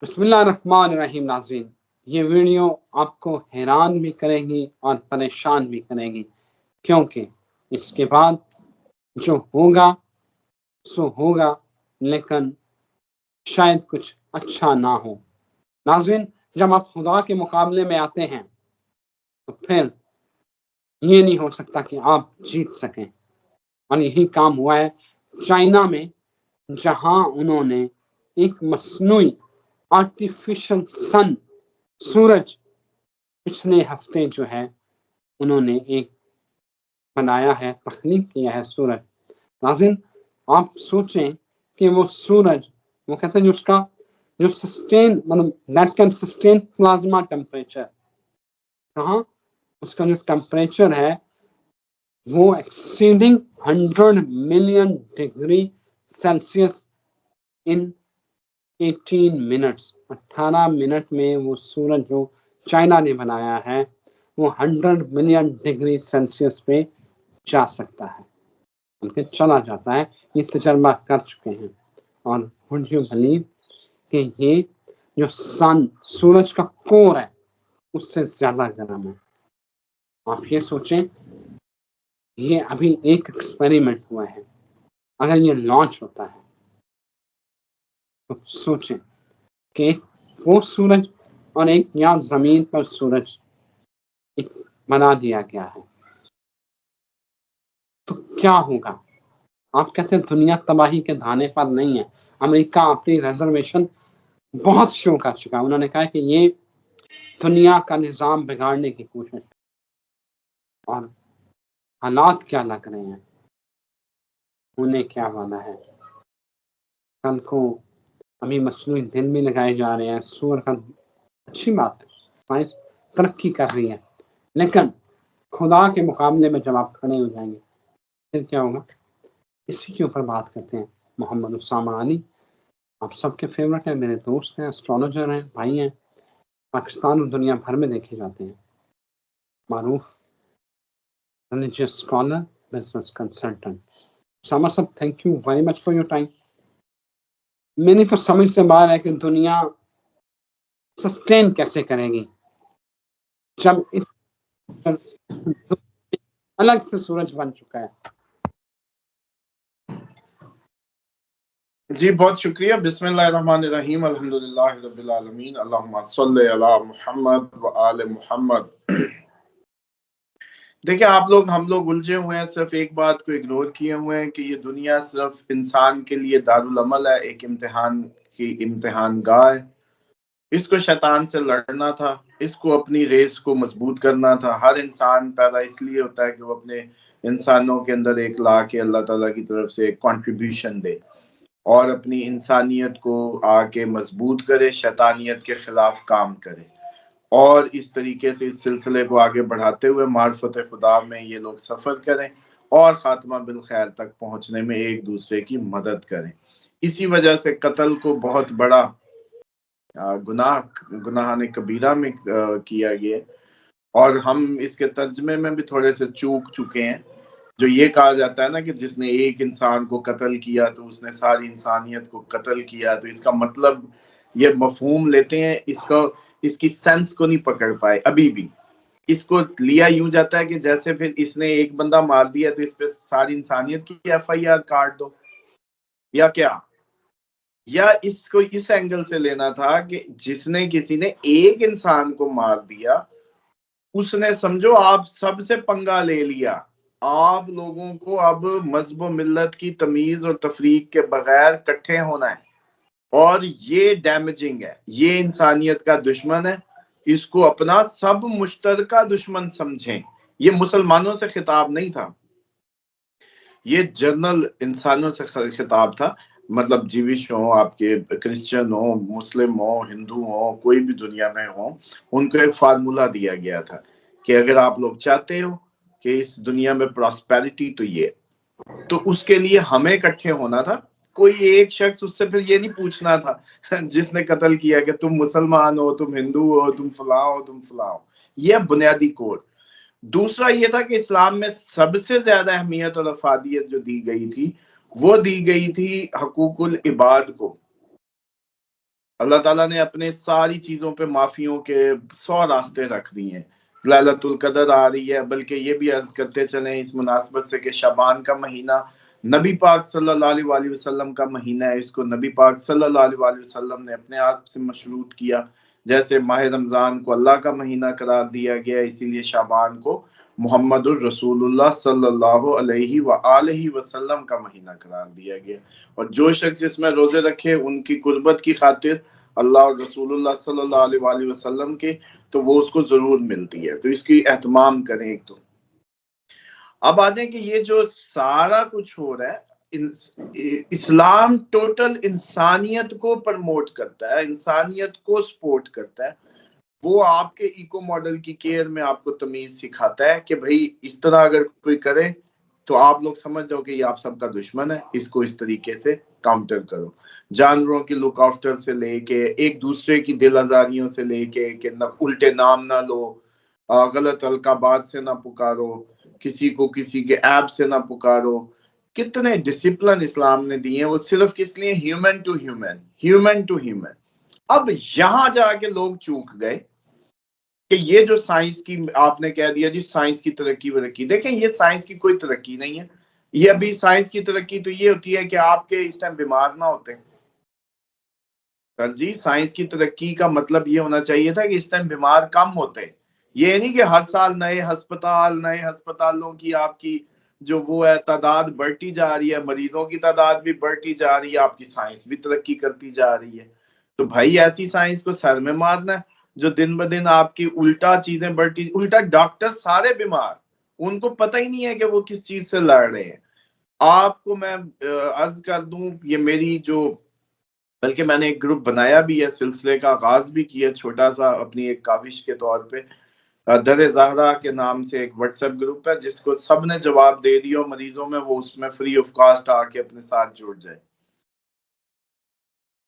بسم اللہ الرحمن الرحیم ناظرین، یہ ویڈیو آپ کو حیران بھی کرے گی اور پریشان بھی کرے گی، کیونکہ اس کے بعد جو ہوگا سو ہوگا، لیکن شاید کچھ اچھا نہ ہو۔ ناظرین، جب آپ خدا کے مقابلے میں آتے ہیں تو پھر یہ نہیں ہو سکتا کہ آپ جیت سکیں، اور یہی کام ہوا ہے چائنا میں، جہاں انہوں نے ایک مصنوعی آرٹیفیشل سن، سورج، پچھلے ہفتے جو ہے انہوں نے ایک بنایا ہے، تخلیق کیا ہے سورج۔ ناظرین، آپ سوچیں کہ وہ سورج، وہ کہتے ہیں جو اس کا جو سسٹین، مطلب that can sustain plasma temperature, کہاں اس کا جو ٹیمپریچر ہے وہ ایکسیڈنگ 100 ملین ڈگری سیلسیس ان 18 منٹس، 18 منٹ میں وہ سورج جو چائنا نے بنایا ہے وہ 100 ملین ڈگری سیلسیس پہ جا سکتا ہے، بلکہ چلا جاتا ہے، یہ تجربہ کر چکے ہیں۔ اور would you believe کہ یہ جو سن، سورج کا کور ہے، اس سے زیادہ گرم ہے۔ آپ یہ سوچیں، یہ ابھی ایک ایکسپیریمنٹ ہوا ہے، اگر یہ لانچ ہوتا ہے تو سوچیں کہ ایک وہ سورج اور ایک یہاں زمین پر سورج ایک بنا دیا گیا ہے تو کیا ہوگا؟ آپ کہتے ہیں دنیا تباہی کے دھانے پر نہیں ہے۔ امریکہ اپنی ریزرویشن بہت شو کر چکا، انہوں نے کہا کہ یہ دنیا کا نظام بگاڑنے کی کوشش، اور حالات کیا لگ رہے ہیں، ہونے کیا والا ہے۔ کل کو ابھی مصنوعی دل بھی لگائے جا رہے ہیں، سور کا، اچھی بات ہے، سائنس ترقی کر رہی ہے، لیکن خدا کے مقابلے میں جب آپ کھڑے ہو جائیں گے پھر کیا ہوگا؟ اسی کے اوپر بات کرتے ہیں۔ محمد اسامہ علی آپ سب کے فیورٹ ہیں، میرے دوست ہیں، اسٹرالوجر ہیں، بھائی ہیں، پاکستان اور دنیا بھر میں دیکھے جاتے ہیں، معروف religious scholar, business consultant. Osama صاحب، thank you very much for your time. میری تو سمجھ سے باہر ہے کہ دنیا سسٹین کیسے کرے گی جب الگ سے سورج بن چکا ہے۔ جی بہت شکریہ۔ بسم اللہ الرحمن الرحیم، الحمدللہ رب العالمین، اللہم صلی علی محمد و آل محمد۔ دیکھیں آپ لوگ، ہم لوگ الجھے ہوئے ہیں، صرف ایک بات کو اگنور کیے ہوئے ہیں کہ یہ دنیا صرف انسان کے لیے دارالعمل ہے، ایک امتحان کی امتحان گاہ ہے۔ اس کو شیطان سے لڑنا تھا، اس کو اپنی ریس کو مضبوط کرنا تھا۔ ہر انسان پیدا اس لیے ہوتا ہے کہ وہ اپنے انسانوں کے اندر ایک لا کے اللہ تعالیٰ کی طرف سے ایک کنٹریبیوشن دے اور اپنی انسانیت کو آ کے مضبوط کرے، شیطانیت کے خلاف کام کرے، اور اس طریقے سے اس سلسلے کو آگے بڑھاتے ہوئے معرفت خدا میں یہ لوگ سفر کریں اور خاتمہ بالخیر تک پہنچنے میں ایک دوسرے کی مدد کریں۔ اسی وجہ سے قتل کو بہت بڑا گناہ کبیرہ میں کیا گیا، اور ہم اس کے ترجمے میں بھی تھوڑے سے چوک چکے ہیں۔ جو یہ کہا جاتا ہے نا کہ جس نے ایک انسان کو قتل کیا تو اس نے ساری انسانیت کو قتل کیا، تو اس کا مطلب یہ مفہوم لیتے ہیں، اس کی سینس کو نہیں پکڑ پائے ابھی بھی۔ اس کو لیا یوں جاتا ہے کہ جیسے پھر اس نے ایک بندہ مار دیا تو اس پہ ساری انسانیت کی FIR کاٹ دو، یا کیا؟ یا اس کو اس اینگل سے لینا تھا کہ جس نے کسی نے ایک انسان کو مار دیا، اس نے سمجھو آپ سب سے پنگا لے لیا، آپ لوگوں کو اب مذہب و ملت کی تمیز اور تفریق کے بغیر کٹھے ہونا ہے، اور یہ ڈیمیجنگ ہے، یہ انسانیت کا دشمن ہے، اس کو اپنا سب مشترکہ دشمن سمجھیں۔ یہ مسلمانوں سے خطاب نہیں تھا، یہ جنرل انسانوں سے خطاب تھا، مطلب جیوش ہوں، آپ کے کرسچن ہوں، مسلم ہوں، ہندو ہوں، کوئی بھی دنیا میں ہوں، ان کو ایک فارمولا دیا گیا تھا کہ اگر آپ لوگ چاہتے ہو کہ اس دنیا میں پراسپیرٹی تو یہ، تو اس کے لیے ہمیں اکٹھے ہونا تھا۔ کوئی ایک شخص اس سے پھر یہ نہیں پوچھنا تھا جس نے قتل کیا کہ تم مسلمان ہو، تم ہندو ہو، تم فلاں ہو، تم فلاں ہو۔ یہ بنیادی کوڈ۔ دوسرا یہ تھا کہ اسلام میں سب سے زیادہ اہمیت اور افادیت جو دی گئی تھی وہ دی گئی تھی حقوق العباد کو۔ اللہ تعالیٰ نے اپنے ساری چیزوں پہ معافیوں کے 100 راستے رکھ دیے ہیں. ليلۃ القدر آ رہی ہے، بلکہ یہ بھی عرض کرتے چلیں اس مناسبت سے کہ شعبان کا مہینہ نبی پاک صلی اللہ علیہ وسلم کا مہینہ ہے. اس کو نبی پاک صلی اللہ علیہ وسلم نے اپنے آپ سے مشروط کیا. جیسے ماہ رمضان کو اللہ کا مہینہ قرار دیا گیا، اسی لیے شعبان کو محمد الرسول اللہ صلی اللہ علیہ وآلہ وسلم کا مہینہ قرار دیا گیا. اور جو شخص اس میں روزے رکھے ان کی قربت کی خاطر اللہ اور رسول اللہ صلی اللہ علیہ وآلہ وسلم کے، تو وہ اس کو ضرور ملتی ہے. تو اس کی اہتمام کریں. ایک تو اب آ جائیں کہ یہ جو سارا کچھ ہو رہا ہے، اسلام ٹوٹل انسانیت کو پرموٹ کرتا ہے، انسانیت کو سپورٹ کرتا ہے. وہ آپ کے ایکو ماڈل کی کیئر میں آپ کو تمیز سکھاتا ہے کہ بھئی اس طرح اگر کوئی کرے تو آپ لوگ سمجھ جاؤ کہ یہ آپ سب کا دشمن ہے، اس کو اس طریقے سے کاؤنٹر کرو. جانوروں کی لک آفٹر سے لے کے ایک دوسرے کی دل آزاریوں سے لے کے کہ الٹے نام نہ لو، غلط القابات سے نہ پکارو، کسی کو کسی کے ایپ سے نہ پکارو. کتنے ڈسپلن اسلام نے دیے ہیں، وہ صرف کس لیے؟ Human to human, human to human. اب یہاں جا کے لوگ چوک گئے کہ یہ جو سائنس کی آپ نے کہہ دیا جی سائنس کی ترقی ورقی، دیکھیں یہ سائنس کی کوئی ترقی نہیں ہے. یہ ابھی سائنس کی ترقی تو یہ ہوتی ہے کہ آپ کے اس ٹائم بیمار نہ ہوتے. سر جی سائنس کی ترقی کا مطلب یہ ہونا چاہیے تھا کہ اس ٹائم بیمار کم ہوتے. یہ نہیں کہ ہر سال نئے ہسپتالوں کی آپ کی جو وہ ہے تعداد بڑھتی جا رہی ہے، مریضوں کی تعداد بھی بڑھتی جا رہی ہے، آپ کی سائنس بھی ترقی کرتی جا رہی ہے. تو بھائی ایسی سائنس کو سر میں مارنا ہے جو دن بدن آپ کی الٹا چیزیں بڑھتی، الٹا ڈاکٹر سارے بیمار، ان کو پتہ ہی نہیں ہے کہ وہ کس چیز سے لڑ رہے ہیں. آپ کو میں عرض کر دوں، یہ میری جو بلکہ میں نے ایک گروپ بنایا بھی ہے، سلسلے کا آغاز بھی کیا چھوٹا سا اپنی ایک کاوش کے طور پہ. در زہرا کے نام سے ایک واٹس ایپ گروپ ہے جس کو سب نے جواب دے دیا مریضوں میں، وہ اس میں فری آف کاسٹ آ کے اپنے ساتھ جڑ جائے.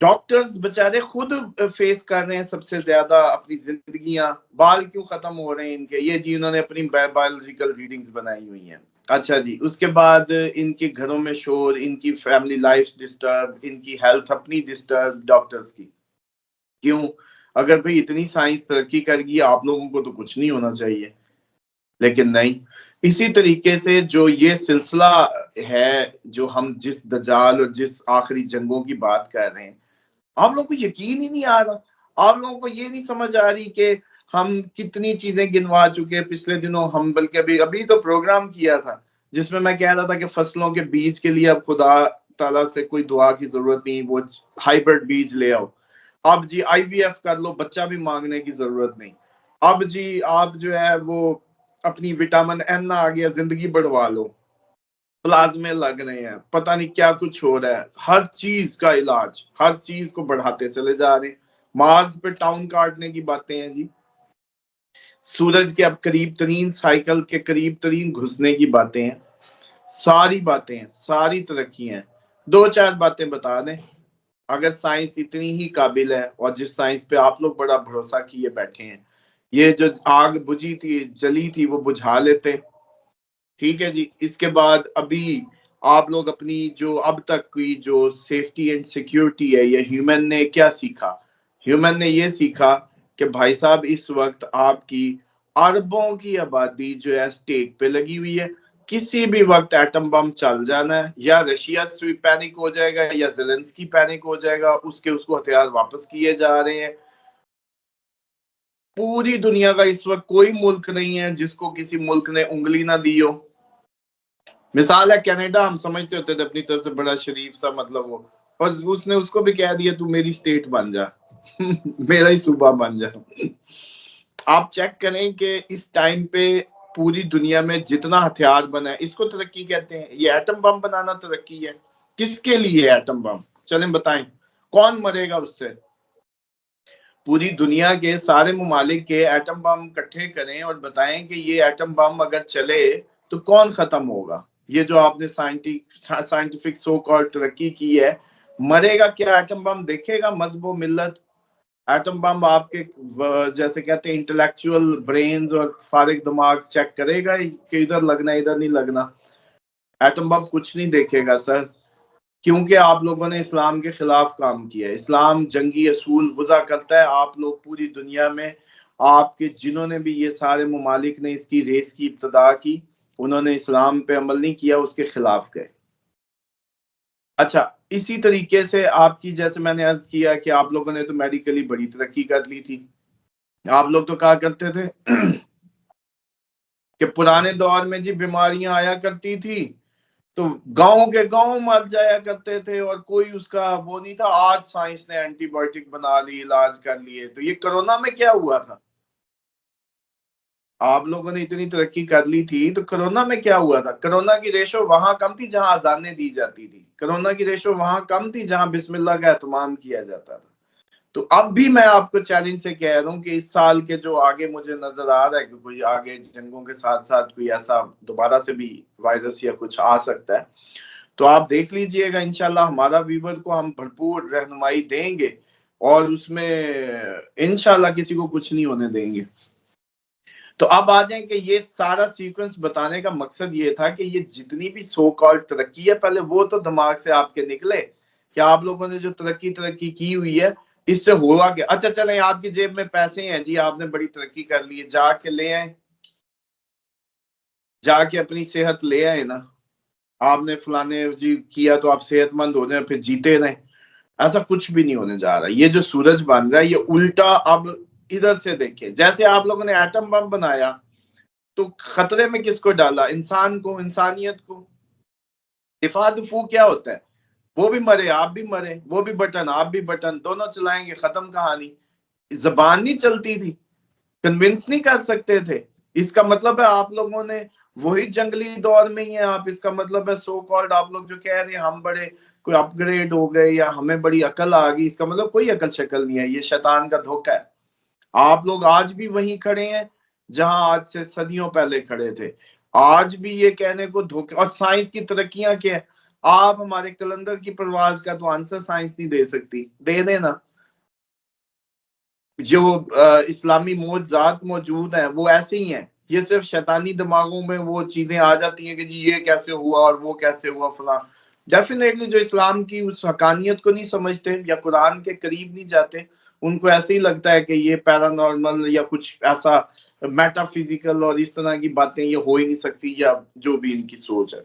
ڈاکٹرز بچارے خود فیس کر رہے ہیں سب سے زیادہ اپنی زندگیاں. بال کیوں ختم ہو رہے ہیں ان کے؟ یہ جی انہوں نے اپنی بایولوجیکل ریڈنگز بنائی ہوئی ہیں. اچھا جی، اس کے بعد ان کے گھروں میں شور، ان کی فیملی لائف ڈسٹرب، ان کی ہیلتھ اپنی ڈسٹرب ڈاکٹرز کی. کیوں؟ اگر بھئی اتنی سائنس ترقی کر گئی آپ لوگوں کو تو کچھ نہیں ہونا چاہیے. لیکن نہیں. اسی طریقے سے جو یہ سلسلہ ہے، جو ہم جس دجال اور جس آخری جنگوں کی بات کر رہے ہیں، آپ لوگوں کو یقین ہی نہیں آ رہا. آپ لوگوں کو یہ نہیں سمجھ آ رہی کہ ہم کتنی چیزیں گنوا چکے پچھلے دنوں. ہم بلکہ ابھی تو پروگرام کیا تھا جس میں کہہ رہا تھا کہ فصلوں کے بیج کے لیے اب خدا تعالیٰ سے کوئی دعا کی ضرورت نہیں، وہ ہائیبرڈ بیج لے آؤ. اب جی آئی وی ایف کر لو، بچہ بھی مانگنے کی ضرورت نہیں. اب جی آپ جو ہے وہ اپنی وٹامن این آ گیا، زندگی بڑھوا لو. پلازمے لگ رہے ہیں، پتہ نہیں کیا کچھ ہو رہا ہے. ہر چیز کا علاج، ہر چیز کو بڑھاتے چلے جا رہے ہیں. مارس پہ ٹاؤن کاٹنے کی باتیں ہیں جی. سورج کے اب قریب ترین سائیکل کے قریب ترین گھسنے کی باتیں ہیں. ساری باتیں ہیں، ساری ترقی ہیں. 2-4 باتیں بتا دیں. اگر سائنس اتنی ہی قابل ہے، اور جس سائنس پہ آپ لوگ بڑا بھروسہ کیے بیٹھے ہیں، یہ جو آگ بجھی تھی جلی تھی وہ بجھا لیتے. ٹھیک ہے جی. اس کے بعد ابھی آپ لوگ اپنی جو اب تک کی جو سیفٹی اینڈ سیکیورٹی ہے، یہ ہیومن نے کیا سیکھا؟ ہیومن نے یہ سیکھا کہ بھائی صاحب اس وقت آپ کی اربوں کی آبادی جو ہے سٹیک پہ لگی ہوئی ہے. کسی بھی وقت ایٹم بم چل جانا ہے، یا رشیا سے پینک ہو جائے گا یا زیلنسکی پینک ہو جائے گا، اس کو ہتھیار واپس کیے جا رہے ہیں. پوری دنیا کا اس وقت کوئی ملک نہیں ہے جس کو کسی ملک نے انگلی نہ دی ہو. مثال ہے کینیڈا، ہم سمجھتے ہوتے تھے اپنی طرف سے بڑا شریف سا مطلب وہ، اور اس نے اس کو بھی کہہ دیا تو میری سٹیٹ بن جا میرا ہی صوبہ بن جا. آپ چیک کریں کہ اس ٹائم پہ پوری دنیا میں جتنا ہتھیار بنا ہے اس کو ترقی کہتے ہیں. یہ ایٹم بم بنانا ترقی ہے؟ کس کے لیے ایٹم بم؟ چلیں بتائیں کون مرے گا اس سے؟ پوری دنیا کے سارے ممالک کے ایٹم بم اکٹھے کریں اور بتائیں کہ یہ ایٹم بم اگر چلے تو کون ختم ہوگا. یہ جو آپ نے سائنٹیفک سو کال ترقی کی ہے، مرے گا کیا ایٹم بم؟ دیکھے گا مذہب و ملت؟ ایٹم بم آپ کے جیسے کہتے ہیں انٹلیکچوئل برینز اور فارغ دماغ چیک کرے گا کہ ادھر لگنا ادھر نہیں لگنا؟ ایٹم بم کچھ نہیں دیکھے گا سر. کیونکہ آپ لوگوں نے اسلام کے خلاف کام کیا ہے. اسلام جنگی اصول وضع کرتا ہے. آپ لوگ پوری دنیا میں آپ کے جنہوں نے بھی یہ سارے ممالک نے اس کی ریس کی ابتدا کی, انہوں نے اسلام پہ عمل نہیں کیا, اس کے خلاف گئے. اچھا, اسی طریقے سے آپ کی, جیسے میں نے عرض کیا کہ آپ لوگوں نے تو میڈیکلی بڑی ترقی کر لی تھی. آپ لوگ تو کہا کرتے تھے کہ پرانے دور میں جی بیماریاں آیا کرتی تھی تو گاؤں کے گاؤں مر جایا کرتے تھے اور کوئی اس کا وہ نہیں تھا. آج سائنس نے اینٹی بایوٹک بنا لی, علاج کر لیے. تو یہ کرونا میں کیا ہوا تھا؟ آپ لوگوں نے اتنی ترقی کر لی تھی تو کرونا میں کیا ہوا تھا؟ کرونا کی ریشو وہاں کم تھی جہاں اذانیں دی جاتی تھی. کرونا کی ریشو وہاں کم تھی جہاں بسم اللہ کا اہتمام کیا جاتا تھا. تو اب بھی میں آپ کو چیلنج سے کہہ رہا ہوں کہ اس سال کے جو آگے مجھے نظر آ رہا ہے کہ کوئی آگے جنگوں کے ساتھ ساتھ کوئی ایسا دوبارہ سے بھی وائرس یا کچھ آ سکتا ہے, تو آپ دیکھ لیجئے گا. انشاءاللہ ہمارا ویور کو ہم بھرپور رہنمائی دیں گے اور اس میں انشاءاللہ کسی کو کچھ نہیں ہونے دیں گے. تو اب آ جائیں کہ یہ سارا سیکوینس بتانے کا مقصد یہ تھا کہ یہ جتنی بھی سو کالڈ ترقی ہے, پہلے وہ تو دماغ سے آپ کے نکلے کہ آپ لوگوں نے جو ترقی کی ہوئی ہے اس سے ہوا کہ اچھا چلیں آپ کی جیب میں پیسے ہیں جی, آپ نے بڑی ترقی کر لی ہے, جا کے لے آئیں, جا کے اپنی صحت لے آئیں نا. آپ نے فلانے جی کیا تو آپ صحت مند ہو جائیں, پھر جیتے رہیں. ایسا کچھ بھی نہیں ہونے جا رہا. یہ جو سورج بن رہا ہے یہ الٹا اب ادھر سے دیکھیں. جیسے آپ لوگوں نے ایٹم بم بنایا تو خطرے میں کس کو ڈالا؟ انسان کو, انسانیت کو. دفاع دفوع کیا ہوتا ہے؟ وہ بھی مرے آپ بھی مرے, وہ بھی بٹن آپ بھی بٹن, دونوں چلائیں گے, ختم کہانی. زبان نہیں چلتی تھی, کنونس نہیں کر سکتے تھے. اس کا مطلب ہے آپ لوگوں نے وہی جنگلی دور میں ہی ہیں آپ. اس کا مطلب ہے سو کالڈ آپ لوگ جو کہہ رہے ہیں ہم بڑے کوئی اپ گریڈ ہو گئے یا ہمیں بڑی عقل آ گئی, اس کا مطلب کوئی عقل شکل نہیں ہے. یہ شیطان کا دھوکہ ہے. آپ لوگ آج بھی وہیں کھڑے ہیں جہاں آج سے صدیوں پہلے کھڑے تھے. آج بھی یہ کہنے کو دھوکے. اور سائنس کی ترقیاں کیا؟ آپ ہمارے کلندر کی پرواز کا تو آنسر سائنس نہیں دے سکتی. دے دینا. جو اسلامی معجزات موجود ہیں وہ ایسے ہی ہیں. یہ صرف شیطانی دماغوں میں وہ چیزیں آ جاتی ہیں کہ جی یہ کیسے ہوا اور وہ کیسے ہوا فلاں. ڈیفینیٹلی جو اسلام کی اس حقانیت کو نہیں سمجھتے یا قرآن کے قریب نہیں جاتے, ان کو ایسے ہی لگتا ہے کہ یہ پیرانارمل یا کچھ ایسا میٹا فزیکل اور اس طرح کی باتیں یہ ہو ہی نہیں سکتی, یا جو بھی ان کی سوچ ہے.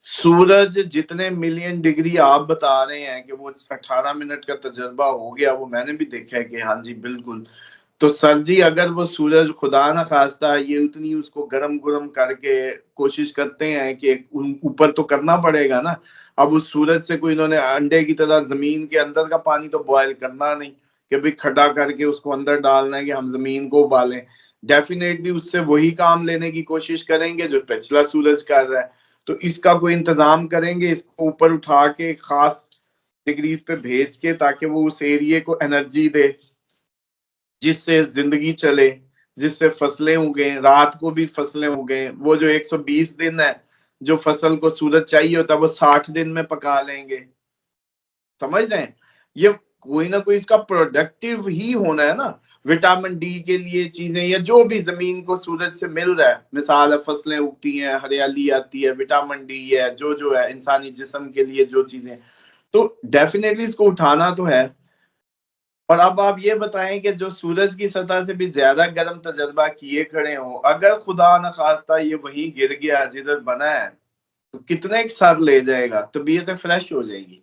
سورج جتنے ملین ڈگری آپ بتا رہے ہیں کہ وہ 18 منٹ کا تجربہ ہو گیا, وہ میں نے بھی دیکھا ہے کہ ہاں جی بالکل. تو سر جی اگر وہ سورج خدا نہ خواستہ یہ اتنی اس کو گرم کر کے کوشش کرتے ہیں کہ اوپر تو کرنا پڑے گا نا. اب اس سورج سے کوئی انہوں نے انڈے کی طرح زمین کے اندر کا پانی تو بوائل کرنا نہیں کہ بھی کھڑا کر کے اس کو اندر ڈالنا ہے کہ ہم زمین کو ابالیں. ڈیفینیٹلی اس سے وہی کام لینے کی کوشش کریں گے جو پچھلا سورج کر رہا ہے. تو اس کا کوئی انتظام کریں گے, اس کو اوپر اٹھا کے خاص ڈگریز پہ بھیج کے تاکہ وہ اس ایریے کو انرجی دے جس سے زندگی چلے, جس سے فصلیں اگیں. رات کو بھی فصلیں اگیں. وہ جو 120 دن ہے جو فصل کو سورج چاہیے ہوتا ہے وہ 60 دن میں پکا لیں گے. سمجھ رہے ہیں؟ یہ کوئی نہ کوئی اس کا پروڈکٹیو ہی ہونا ہے نا. وٹامن ڈی کے لیے چیزیں یا جو بھی زمین کو سورج سے مل رہا ہے, مثال ہے فصلیں اگتی ہیں, ہریالی آتی ہے, وٹامن ڈی ہے, جو ہے انسانی جسم کے لیے جو چیزیں, تو ڈیفینیٹلی اس کو اٹھانا تو ہے. اور اب آپ یہ بتائیں کہ جو سورج کی سطح سے بھی زیادہ گرم تجربہ کیے کھڑے ہوں, اگر خدا نہ خواستہ یہ وہیں گر گیا جدھر بنا ہے تو کتنے ایک ساتھ لے جائے گا؟ طبیعتیں فریش ہو جائیں گی.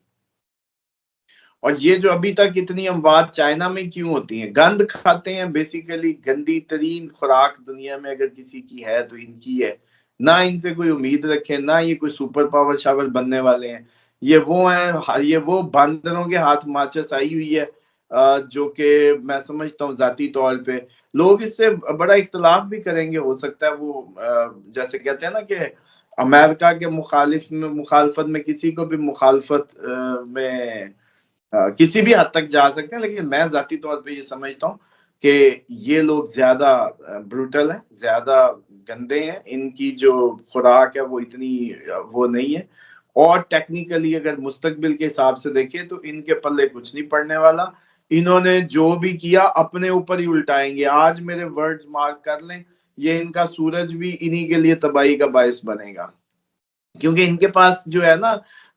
اور یہ جو ابھی تک اتنی اموات چائنا میں کیوں ہوتی ہیں؟ گند کھاتے ہیں. بیسیکلی گندی ترین خوراک دنیا میں اگر کسی کی ہے تو ان کی ہے. نہ ان سے کوئی امید رکھیں, نہ یہ کوئی سپر پاور شاور بننے والے ہیں. یہ وہ ہیں, یہ وہ باندروں کے ہاتھ ماچس آئی ہوئی ہے جو کہ میں سمجھتا ہوں ذاتی طور پہ لوگ اس سے بڑا اختلاف بھی کریں گے. ہو سکتا ہے وہ جیسے کہتے ہیں نا کہ امریکہ کے مخالفت میں کسی کو بھی مخالفت میں کسی بھی حد تک جا سکتے ہیں, لیکن میں ذاتی طور پہ یہ سمجھتا ہوں کہ یہ لوگ زیادہ بروٹل ہیں, زیادہ گندے ہیں. ان کی جو خوراک ہے وہ اتنی وہ نہیں ہے. اور ٹیکنیکلی اگر مستقبل کے حساب سے دیکھیں تو ان کے پلے کچھ نہیں پڑنے والا. انہوں نے جو بھی کیا اپنے اوپر ہی الٹائیں گے. آج میرے ورڈز مارک کر لیں, یہ ان کا سورج بھی انہی کے لیے تباہی کا باعث بنے گا, کیونکہ ان کے پاس جو ہے نا